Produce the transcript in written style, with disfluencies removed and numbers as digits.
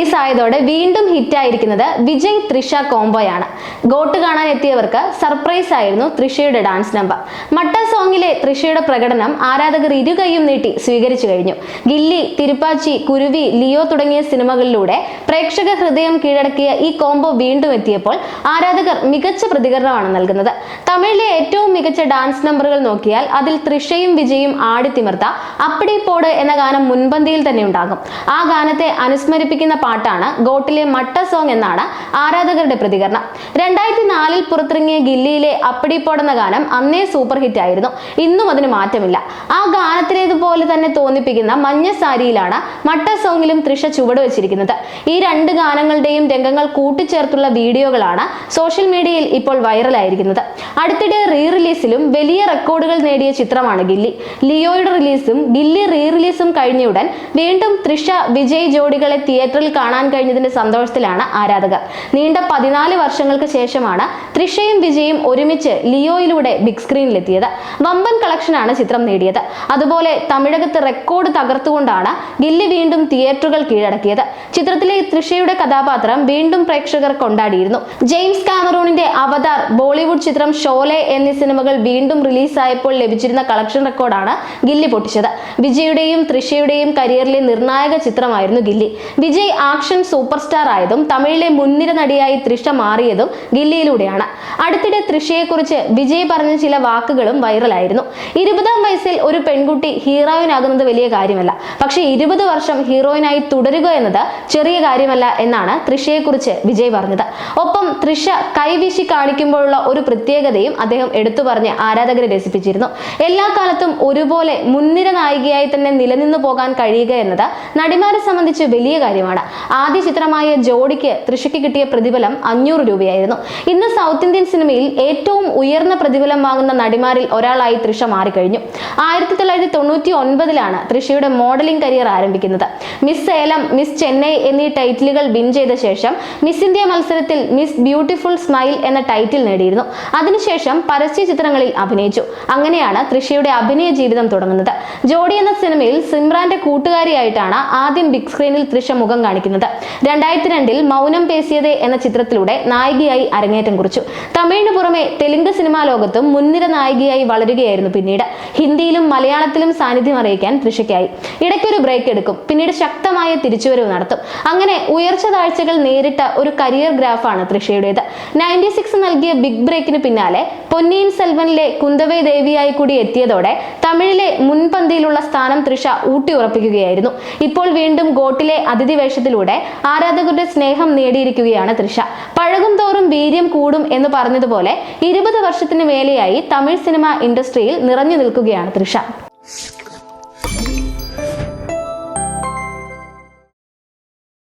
റിലീസായതോടെ വീണ്ടും ഹിറ്റായിരിക്കുന്നത് വിജയ് തൃഷ കോംബോയാണ്. ഗോട്ട് കാണാൻ എത്തിയവർക്ക് സർപ്രൈസ് ആയിരുന്നു തൃഷയുടെ ഡാൻസ് നമ്പർ. മട്ട സോങ്ങിലെ തൃഷയുടെ പ്രകടനം ആരാധകർ ഇരുകൈയും നീട്ടി സ്വീകരിച്ചു കഴിഞ്ഞു. ഗില്ലി, തിരുപ്പാച്ചി, കുരുവി, ലിയോ തുടങ്ങിയ സിനിമകളിലൂടെ പ്രേക്ഷക ഹൃദയം കീഴടക്കിയ ഈ കോംബോ വീണ്ടും എത്തിയപ്പോൾ ആരാധകർ മികച്ച പ്രതികരണമാണ് നൽകുന്നത്. തമിഴിലെ ഏറ്റവും മികച്ച ഡാൻസ് നമ്പറുകൾ നോക്കിയാൽ അതിൽ തൃഷയും വിജയും ആടിത്തിമിർത്ത അപ്പടി പോട് എന്ന ഗാനം മുൻപന്തിയിൽ തന്നെ ഉണ്ടാകും. ആ ഗാനത്തെ അനുസ്മരിപ്പിക്കുന്ന പാട്ടാണ് ഗോട്ടിലെ മട്ട സോങ് എന്നാണ് ആരാധകരുടെ പ്രതികരണം. 2004 പുറത്തിറങ്ങിയ ഗില്ലിയിലെ അപ്പടി പോട് എന്ന ഗാനം അന്നേ സൂപ്പർ ഹിറ്റ് ആയിരുന്നു. ഇന്നും അതിന് മാറ്റമില്ല. ആ ഗാനത്തിലേതുപോലെ തന്നെ തോന്നിപ്പിക്കുന്ന മഞ്ഞ സാരിയിലാണ് മട്ട സോങ്ങിലും തൃഷ ചുവടുവെച്ചിരിക്കുന്നത്. ഈ രണ്ട് ഗാനങ്ങളുടെയും രംഗങ്ങൾ കൂട്ടിച്ചേർത്തുള്ള വീഡിയോകളാണ് സോഷ്യൽ മീഡിയയിൽ ഇപ്പോൾ വൈറലായിരിക്കുന്നത്. അടുത്തിടെ റീ റിലീസിലും വലിയ റെക്കോർഡുകൾ നേടിയ ചിത്രമാണ് ഗില്ലി. ലിയോയുടെ റിലീസും ഗില്ലി റീ റിലീസും കഴിഞ്ഞയുടൻ വീണ്ടും തൃഷ വിജയ് ജോഡികളെ തിയേറ്ററിൽ കാണാൻ കഴിഞ്ഞതിന്റെ സന്തോഷത്തിലാണ് ആരാധകർ. നീണ്ട 14 വർഷങ്ങൾക്ക് ശേഷമാണ് തൃഷയും വിജയും ഒരുമിച്ച് ലിയോയിലൂടെ ബിഗ് സ്ക്രീനിലെത്തിയത്. വമ്പൻ കളക്ഷനാണ് ചിത്രം നേടിയത്. അതുപോലെ തമിഴകത്ത് റെക്കോർഡ് തകർത്തുകൊണ്ടാണ് ഗില്ലി വീണ്ടും തിയേറ്ററുകൾ കീഴടക്കിയത്. ചിത്രത്തിലെ തൃഷയുടെ കഥാപാത്രം വീണ്ടും പ്രേക്ഷകർ കൊണ്ടാടിയിരുന്നു. ജെയിംസ് കാമറൂണിന്റെ അവതാർ, ബോളിവുഡ് ചിത്രം ഷോലെ എന്നീ സിനിമകൾ വീണ്ടും റിലീസായപ്പോൾ ലഭിച്ചിരുന്ന കളക്ഷൻ റെക്കോർഡാണ് ഗില്ലി പൊട്ടിച്ചത്. വിജയുടെയും തൃഷയുടെയും കരിയറിലെ നിർണായക ചിത്രമായിരുന്നു Ghilli. Vijay action super star ആയതും തമിഴിലെ മുൻനിര നടിയായി തൃഷ മാറിയതും ഗില്ലിയിലൂടെയാണ്. അടുത്തിടെ തൃഷയെക്കുറിച്ച് വിജയ് പറഞ്ഞ ചില വാക്കുകളും വൈറലായിരുന്നു. 20-ാം വയസ്സിൽ ഒരു പെൺകുട്ടി ഹീറോയിൻ ആകുന്നത് വലിയ കാര്യമല്ല, പക്ഷേ 20 വർഷം ഹീറോയിനായി തുടരുക എന്നത് ചെറിയ കാര്യമല്ല എന്നാണ് തൃഷയെക്കുറിച്ച് വിജയ് പറഞ്ഞത്. ഒപ്പം തൃഷ കൈവീശി കാണിക്കുമ്പോഴുള്ള ഒരു പ്രത്യേകതയും അദ്ദേഹം എടുത്തു പറഞ്ഞ് ആരാധകരെ രസിപ്പിച്ചിരുന്നു. എല്ലാ കാലത്തും ഒരുപോലെ മുൻനിര നായികയായി തന്നെ നിലനിന്നു പോകാൻ കഴിയുക എന്നത് നടിമാരെ സംബന്ധിച്ച് വലിയ കാര്യമാണ്. ആദ്യ ചിത്രമായ ജോഡിക്ക് തൃഷയ്ക്ക് കിട്ടിയ പ്രതിഫലം 500 രൂപയായിരുന്നു. ഇന്ന് സൗത്ത് ഇന്ത്യൻ സിനിമയിൽ ഏറ്റവും ഉയർന്ന പ്രതിഫലം വാങ്ങുന്ന നടിമാരിൽ ഒരാളായി തൃഷ മാറിക്കഴിഞ്ഞു. 1999-ലാണ് തൃഷയുടെ മോഡലിംഗ് കരിയർ ആരംഭിക്കുന്നത്. മിസ് സേലം, മിസ് ചെന്നൈ എന്നീ ടൈറ്റിലുകൾ വിൻ ചെയ്ത ശേഷം മിസ് ഇന്ത്യ മത്സരത്തിൽ മിസ് ബ്യൂട്ടിഫുൾ സ്മൈൽ എന്ന ടൈറ്റിൽ നേടിയിരുന്നു. അതിനുശേഷം പരസ്യ ചിത്രങ്ങളിൽ അഭിനയിച്ചു. അങ്ങനെയാണ് തൃഷയുടെ അഭിനയ ജീവിതം തുടങ്ങുന്നത്. ജോഡി എന്ന സിനിമയിൽ സിമ്രാന്റെ കൂട്ടുകാരിയായിട്ടാണ് ആദ്യം ബിഗ് സ്ക്രീനിൽ തൃഷ മുഖം കാണിക്കുന്നത്. 2002-ൽ മൗനം പേസിയതേ എന്ന ചിത്രത്തിലൂടെ നായികയായി അരങ്ങേറ്റം കുറിച്ചു. തമിഴിന് പുറമെ തെലുങ്ക് സിനിമാ ലോകത്തും മുൻനിര നായികയായി വളരുകയായിരുന്നു. പിന്നീട് ഹിന്ദിയിലും മലയാളത്തിലും സാന്നിധ്യം അറിയിക്കാൻ തൃഷയ്ക്കായി. ഇടയ്ക്കൊരു ബ്രേക്ക് എടുക്കും, പിന്നീട് ശക്തമായ തിരിച്ചുവരവ് നടത്തും. അങ്ങനെ ഉയർച്ച താഴ്ചകൾ നേരിട്ട ഒരു കരിയർ ഗ്രാഫാണ് തൃഷയുടേത്. 96 നൽകിയ ബിഗ് ബ്രേക്കിന് പിന്നാലെ പൊന്നിയിൻ സെൽവനിലെ കുന്തവേ ദേവിയായി കൂടി എത്തിയതോടെ തമിഴിലെ മുൻപന്തിയിലുള്ള സ്ഥാനം തൃഷ ഊട്ടി ഉറപ്പിക്കുകയായിരുന്നു. ഇപ്പോൾ വീണ്ടും ഗോട്ടിലെ അതിഥി വേഷത്തിലൂടെ ആരാധകരുടെ സ്നേഹം നേടിയിരിക്കുകയാണ് തൃഷ. പഴകും തോറും വീര്യം കൂടും എന്ന് പറഞ്ഞതുപോലെ 20 വർഷത്തിന് മേലെയായി തമിഴ് സിനിമ ഇൻഡസ്ട്രിയിൽ നിറഞ്ഞു നിൽക്കുകയാണ് തൃഷ.